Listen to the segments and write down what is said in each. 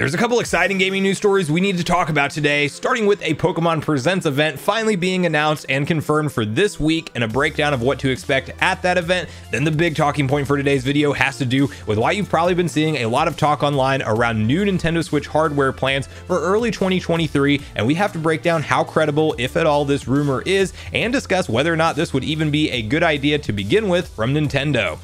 There's a couple exciting gaming news stories we need to talk about today, starting with a Pokemon Presents event finally being announced and confirmed for this week, and a breakdown of what to expect at that event. Then the big talking point for today's video has to do with why you've probably been seeing a lot of talk online around new Nintendo Switch hardware plans for early 2023, and we have to break down how credible, if at all, this rumor is, and discuss whether or not this would even be a good idea to begin with from Nintendo.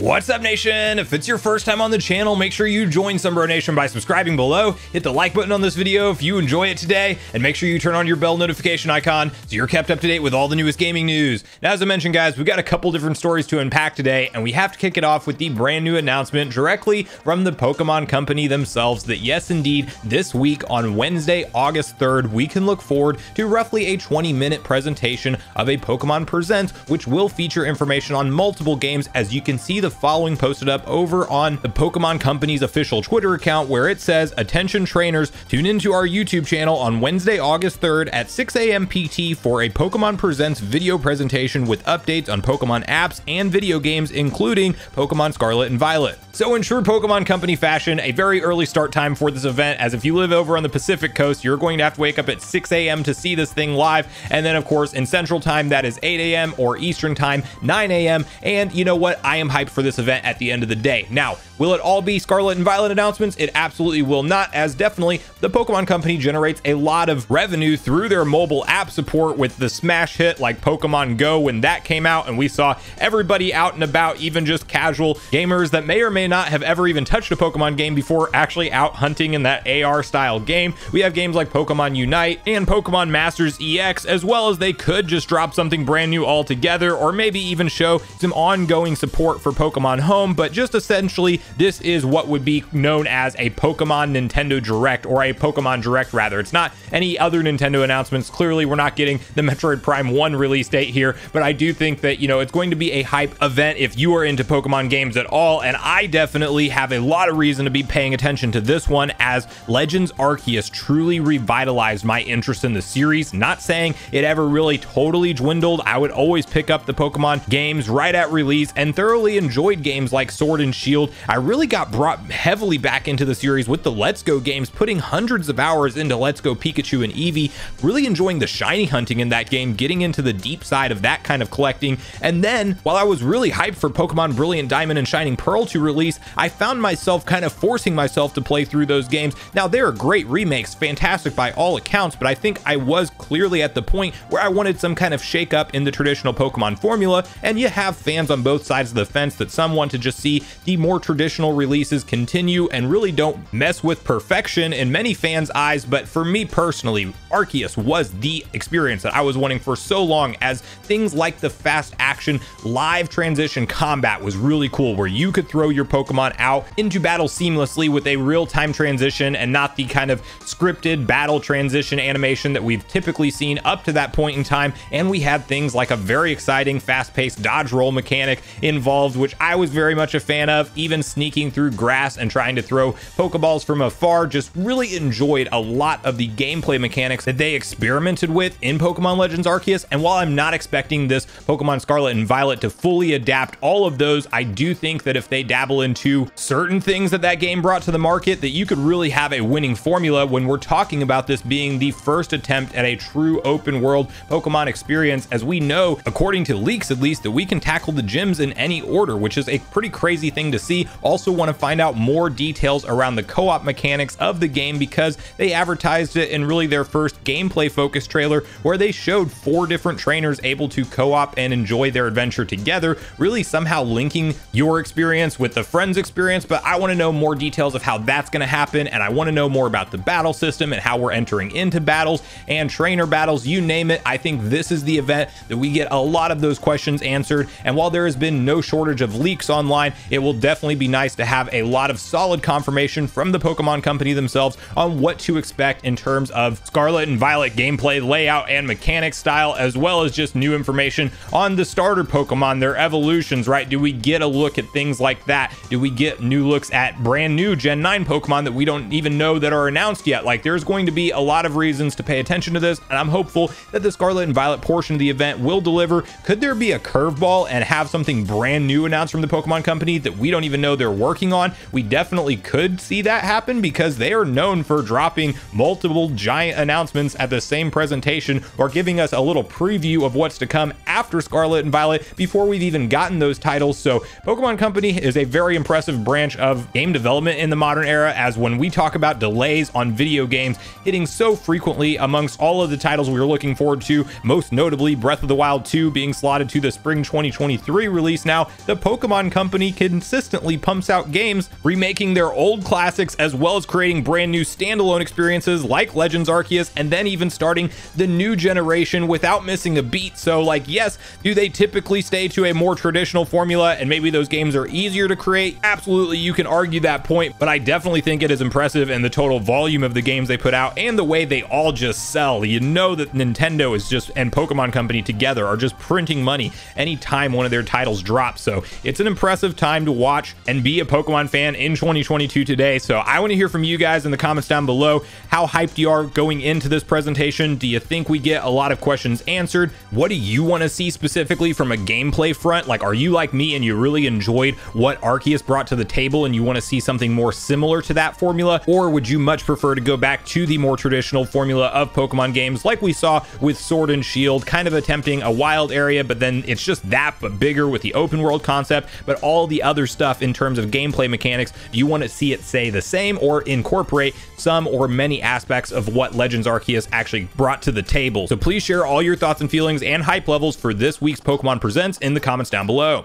What's up, nation? If it's your first time on the channel, make sure you join Sunbro Nation by subscribing below, hit the like button on this video if you enjoy it today, and make sure you turn on your bell notification icon so you're kept up to date with all the newest gaming news. Now, as I mentioned, guys, we've got a couple different stories to unpack today, and we have to kick it off with the brand new announcement directly from the Pokemon Company themselves that yes, indeed, this week on Wednesday, August 3rd, we can look forward to roughly a 20-minute presentation of a Pokemon Presents, which will feature information on multiple games, as you can see the following posted up over on the Pokemon Company's official Twitter account, where it says, "Attention trainers, tune into our YouTube channel on Wednesday, August 3rd at 6 a.m. PT for a Pokemon Presents video presentation with updates on Pokemon apps and video games, including Pokemon Scarlet and Violet." So in true Pokemon Company fashion, a very early start time for this event, as if you live over on the Pacific Coast, you're going to have to wake up at 6 a.m. to see this thing live. And then of course in Central Time, that is 8 a.m. or Eastern Time, 9 a.m. And you know what? I am hyped for this event at the end of the day. Now, will it all be Scarlet and Violet announcements? It absolutely will not, as definitely the Pokemon Company generates a lot of revenue through their mobile app support with the smash hit like Pokemon Go when that came out, and we saw everybody out and about, even just casual gamers that may or may not have ever even touched a Pokemon game before, actually out hunting in that AR style game. We have games like Pokemon Unite and Pokemon Masters EX, as well as they could just drop something brand new altogether, or maybe even show some ongoing support for Pokemon Home. But just essentially, this is what would be known as a Pokemon Nintendo Direct, or a Pokemon Direct rather. It's not any other Nintendo announcements. Clearly, we're not getting the Metroid Prime 1 release date here, but I do think that, you know, it's going to be a hype event if you are into Pokemon games at all, and I definitely have a lot of reason to be paying attention to this one, as Legends Arceus truly revitalized my interest in the series. Not saying it ever really totally dwindled. I would always pick up the Pokemon games right at release and thoroughly enjoyed games like Sword and Shield. I really got brought heavily back into the series with the Let's Go games, putting hundreds of hours into Let's Go Pikachu and Eevee, really enjoying the shiny hunting in that game, getting into the deep side of that kind of collecting. And then, while I was really hyped for Pokemon Brilliant Diamond and Shining Pearl to release, I found myself kind of forcing myself to play through those games. Now, they're great remakes, fantastic by all accounts, but I think I was clearly at the point where I wanted some kind of shake up in the traditional Pokemon formula, and you have fans on both sides of the fence that some want to just see the more traditional releases continue and really don't mess with perfection in many fans' eyes. But for me personally, Arceus was the experience that I was wanting for so long, as things like the fast action live transition combat was really cool, where you could throw your Pokemon out into battle seamlessly with a real-time transition and not the kind of scripted battle transition animation that we've typically seen up to that point in time. And we had things like a very exciting fast-paced dodge roll mechanic involved, which I was very much a fan of. Even sneaking through grass and trying to throw Pokeballs from afar, just really enjoyed a lot of the gameplay mechanics that they experimented with in Pokemon Legends Arceus. And while I'm not expecting this Pokemon Scarlet and Violet to fully adapt all of those, I do think that if they dabble into certain things that game brought to the market, that you could really have a winning formula when we're talking about this being the first attempt at a true open world Pokemon experience. As we know, according to leaks at least, that we can tackle the gyms in any order, which is a pretty crazy thing to see. Also want to find out more details around the co-op mechanics of the game, because they advertised it in really their first gameplay focused trailer, where they showed 4 different trainers able to co-op and enjoy their adventure together, really somehow linking your experience with the friend's experience. But I want to know more details of how that's going to happen, and I want to know more about the battle system and how we're entering into battles and trainer battles, you name it. I think this is the event that we get a lot of those questions answered, and while there has been no shortage of leaks online, it will definitely be nice to have a lot of solid confirmation from the Pokemon Company themselves on what to expect in terms of Scarlet and Violet gameplay, layout, and mechanic style, as well as just new information on the starter Pokemon, their evolutions, right? Do we get a look at things like that? Do we get new looks at brand new Gen 9 Pokemon that we don't even know that are announced yet? Like, there's going to be a lot of reasons to pay attention to this, and I'm hopeful that the Scarlet and Violet portion of the event will deliver. Could there be a curveball and have something brand new announced announced from the Pokemon Company that we don't even know they're working on. We definitely could see that happen because they are known for dropping multiple giant announcements at the same presentation, or giving us a little preview of what's to come after Scarlet and Violet before we've even gotten those titles. So Pokemon Company is a very impressive branch of game development in the modern era, as when we talk about delays on video games hitting so frequently amongst all of the titles we were looking forward to, most notably Breath of the Wild 2 being slotted to the spring 2023 release now, the Pokemon Company consistently pumps out games remaking their old classics, as well as creating brand new standalone experiences like Legends Arceus, and then even starting the new generation without missing a beat. So like, yes, do they typically stay to a more traditional formula and maybe those games are easier to create? Absolutely, you can argue that point, but I definitely think it is impressive in the total volume of the games they put out and the way they all just sell. You know that Nintendo is just, and Pokemon Company together are just printing money anytime one of their titles drops. So it's an impressive time to watch and be a Pokemon fan in 2022 today. So I want to hear from you guys in the comments down below how hyped you are going into this presentation. Do you think we get a lot of questions answered? What do you want to see specifically from a gameplay front? Like, are you like me and you really enjoyed what Arceus brought to the table and you want to see something more similar to that formula? Or would you much prefer to go back to the more traditional formula of Pokemon games like we saw with Sword and Shield, kind of attempting a wild area, but then it's just that but bigger with the open world concept, but all the other stuff in terms of gameplay mechanics, do you want to see it stay the same or incorporate some or many aspects of what Legends Arceus actually brought to the table? So please share all your thoughts and feelings and hype levels for this week's Pokemon Presents in the comments down below.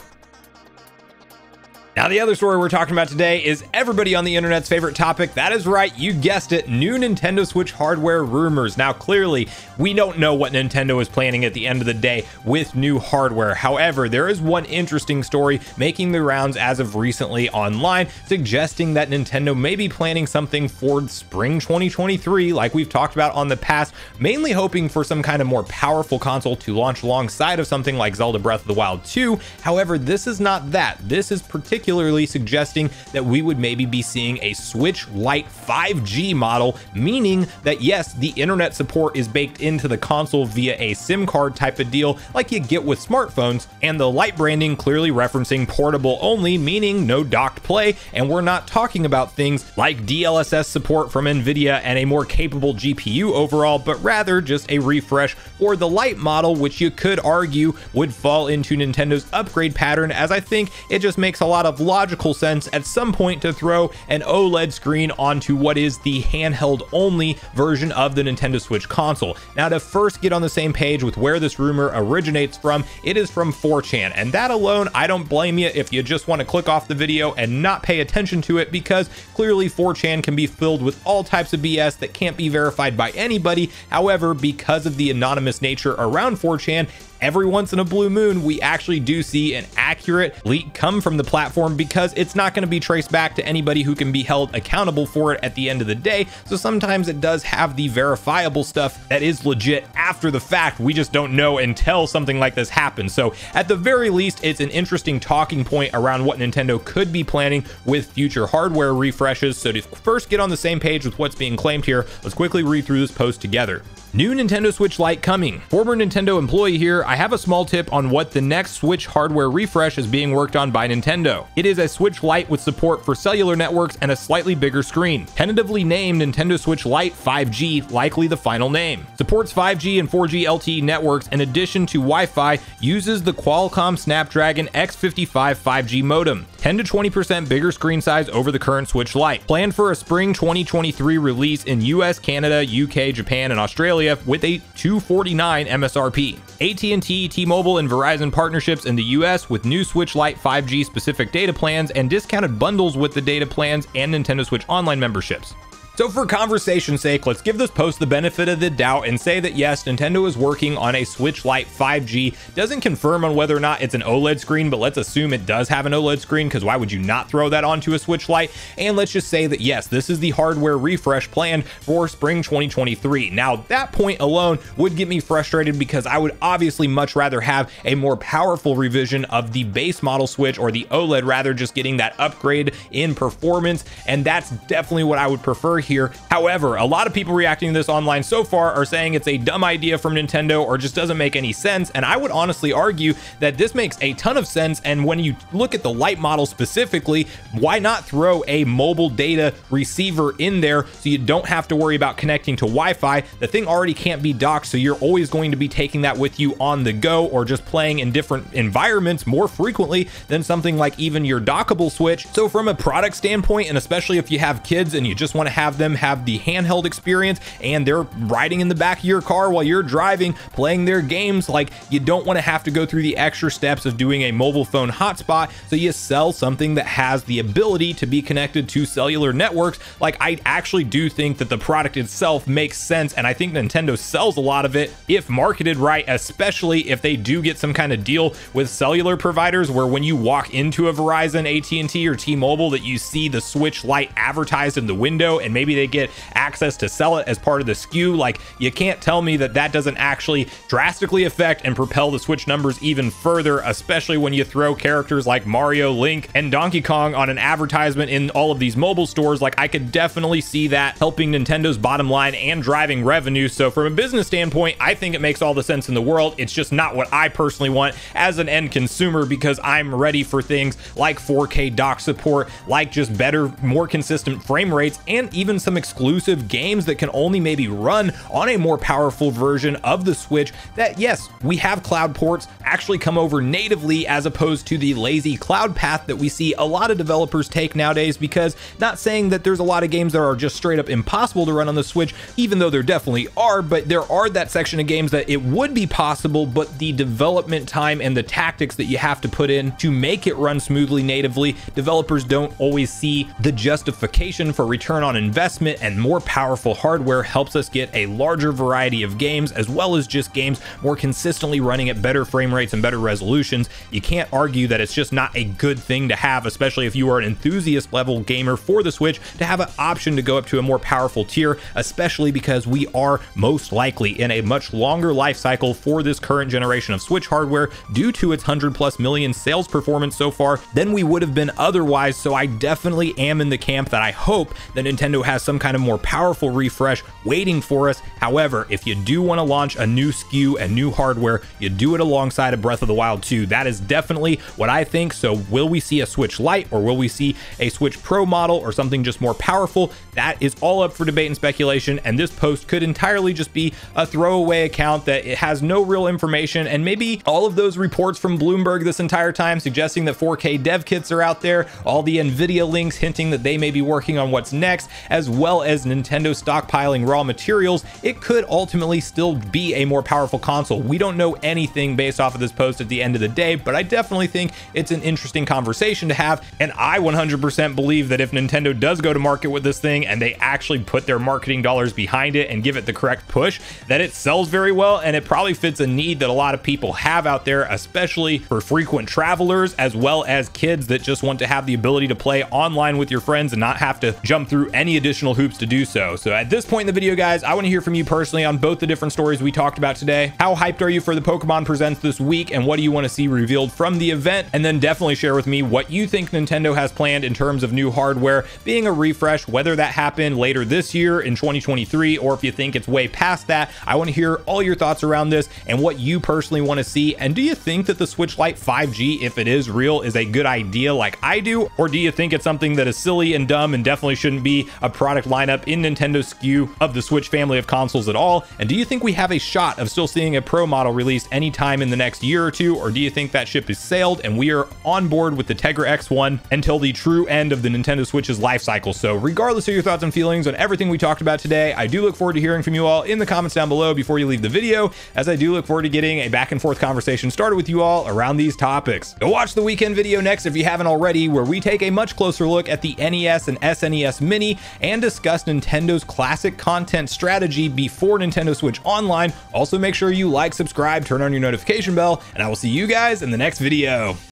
Now, the other story we're talking about today is everybody on the internet's favorite topic. That is right, you guessed it, new Nintendo Switch hardware rumors. Now, clearly, we don't know what Nintendo is planning at the end of the day with new hardware. However, there is one interesting story making the rounds as of recently online, suggesting that Nintendo may be planning something for spring 2023, like we've talked about on the past, mainly hoping for some kind of more powerful console to launch alongside of something like Zelda Breath of the Wild 2. However, this is not that. This is particularly suggesting that we would maybe be seeing a Switch Lite 5G model, meaning that yes, the internet support is baked into the console via a SIM card type of deal like you get with smartphones, and the Lite branding clearly referencing portable only, meaning no docked play, and we're not talking about things like DLSS support from Nvidia and a more capable GPU overall, but rather just a refresh for the Lite model, which you could argue would fall into Nintendo's upgrade pattern, as I think it just makes a lot of logical sense at some point to throw an OLED screen onto what is the handheld only version of the Nintendo Switch console. Now, to first get on the same page with where this rumor originates from, it is from 4chan, and that alone, I don't blame you if you just want to click off the video and not pay attention to it, because clearly 4chan can be filled with all types of BS that can't be verified by anybody. However, because of the anonymous nature around 4chan, every once in a blue moon, we actually do see an accurate leak come from the platform, because it's not going to be traced back to anybody who can be held accountable for it at the end of the day. So sometimes it does have the verifiable stuff that is legit after the fact. We just don't know until something like this happens. So at the very least, it's an interesting talking point around what Nintendo could be planning with future hardware refreshes. So to first get on the same page with what's being claimed here, let's quickly read through this post together. New Nintendo Switch Lite coming. Former Nintendo employee here. I have a small tip on what the next Switch hardware refresh is being worked on by Nintendo. It is a Switch Lite with support for cellular networks and a slightly bigger screen. Tentatively named Nintendo Switch Lite 5G, likely the final name. Supports 5G and 4G LTE networks in addition to Wi-Fi, uses the Qualcomm Snapdragon X55 5G modem. 10 to 20% bigger screen size over the current Switch Lite. Planned for a spring 2023 release in US, Canada, UK, Japan, and Australia with a $249 MSRP. AT&T, T-Mobile, and Verizon partnerships in the US with new Switch Lite 5G specific data plans and discounted bundles with the data plans and Nintendo Switch Online memberships. So for conversation's sake, let's give this post the benefit of the doubt and say that yes, Nintendo is working on a Switch Lite 5G. Doesn't confirm on whether or not it's an OLED screen, but let's assume it does have an OLED screen, because why would you not throw that onto a Switch Lite? And let's just say that yes, this is the hardware refresh planned for spring 2023. Now, that point alone would get me frustrated, because I would obviously much rather have a more powerful revision of the base model Switch, or the OLED rather, just getting that upgrade in performance, and that's definitely what I would prefer here. However, a lot of people reacting to this online so far are saying it's a dumb idea from Nintendo or just doesn't make any sense, and I would honestly argue that this makes a ton of sense. And when you look at the Lite model specifically, why not throw a mobile data receiver in there so you don't have to worry about connecting to Wi-Fi? The thing already can't be docked, so you're always going to be taking that with you on the go or just playing in different environments more frequently than something like even your dockable Switch. So from a product standpoint, and especially if you have kids and you just want to have them have the handheld experience and they're riding in the back of your car while you're driving playing their games, like, you don't want to have to go through the extra steps of doing a mobile phone hotspot, so you sell something that has the ability to be connected to cellular networks. Like, I actually do think that the product itself makes sense, and I think Nintendo sells a lot of it if marketed right, especially if they do get some kind of deal with cellular providers where when you walk into a Verizon, AT&T, or T-Mobile that you see the Switch Lite advertised in the window and maybe they get access to sell it as part of the SKU. Like, you can't tell me that that doesn't actually drastically affect and propel the Switch numbers even further, especially when you throw characters like Mario, Link, and Donkey Kong on an advertisement in all of these mobile stores. Like, I could definitely see that helping Nintendo's bottom line and driving revenue. So from a business standpoint, I think it makes all the sense in the world. It's just not what I personally want as an end consumer, because I'm ready for things like 4K dock support, like just better, more consistent frame rates, and even some exclusive games that can only maybe run on a more powerful version of the Switch. That, yes, we have cloud ports actually come over natively as opposed to the lazy cloud path that we see a lot of developers take nowadays. Because, not saying that there's a lot of games that are just straight up impossible to run on the Switch, even though there definitely are, but there are that section of games that it would be possible, but the development time and the tactics that you have to put in to make it run smoothly natively, developers don't always see the justification for return on investment, and more powerful hardware helps us get a larger variety of games, as well as just games more consistently running at better frame rates and better resolutions. You can't argue that it's just not a good thing to have, especially if you are an enthusiast level gamer for the Switch, to have an option to go up to a more powerful tier, especially because we are most likely in a much longer life cycle for this current generation of Switch hardware due to its 100+ million sales performance so far than we would have been otherwise. So I definitely am in the camp that I hope that Nintendo has some kind of more powerful refresh waiting for us. However, if you do want to launch a new SKU and new hardware, you do it alongside of Breath of the Wild 2. That is definitely what I think. So will we see a Switch Lite, or will we see a Switch Pro model, or something just more powerful? That is all up for debate and speculation, and this post could entirely just be a throwaway account that it has no real information, and maybe all of those reports from Bloomberg this entire time suggesting that 4K dev kits are out there, all the Nvidia links hinting that they may be working on what's next, as well as Nintendo stockpiling raw materials, it could ultimately still be a more powerful console. We don't know anything based off of this post at the end of the day, but I definitely think it's an interesting conversation to have, and I 100% believe that if Nintendo does go to market with this thing and they actually put their marketing dollars behind it and give it the correct push, that it sells very well, and it probably fits a need that a lot of people have out there, especially for frequent travelers, as well as kids that just want to have the ability to play online with your friends and not have to jump through any additional hoops to do so. So at this point in the video, guys, I want to hear from you personally on both the different stories we talked about today. How hyped are you for the Pokemon Presents this week, and what do you want to see revealed from the event? And then definitely share with me what you think Nintendo has planned in terms of new hardware being a refresh, whether that happened later this year in 2023, or if you think it's way past that. I want to hear all your thoughts around this and what you personally want to see. And do you think that the Switch Lite 5G, if it is real, is a good idea like I do? Or do you think it's something that is silly and dumb and definitely shouldn't be a product lineup in Nintendo's SKU of the Switch family of consoles at all? And do you think we have a shot of still seeing a Pro model released anytime in the next year or two? Or do you think that ship is sailed and we are on board with the Tegra X1 until the true end of the Nintendo Switch's life cycle? So regardless of your thoughts and feelings on everything we talked about today, I do look forward to hearing from you all in the comments down below before you leave the video, as I do look forward to getting a back and forth conversation started with you all around these topics. Go watch the weekend video next if you haven't already, where we take a much closer look at the NES and SNES Mini and discuss Nintendo's classic content strategy before Nintendo Switch Online. Also, make sure you like, subscribe, turn on your notification bell, and I will see you guys in the next video.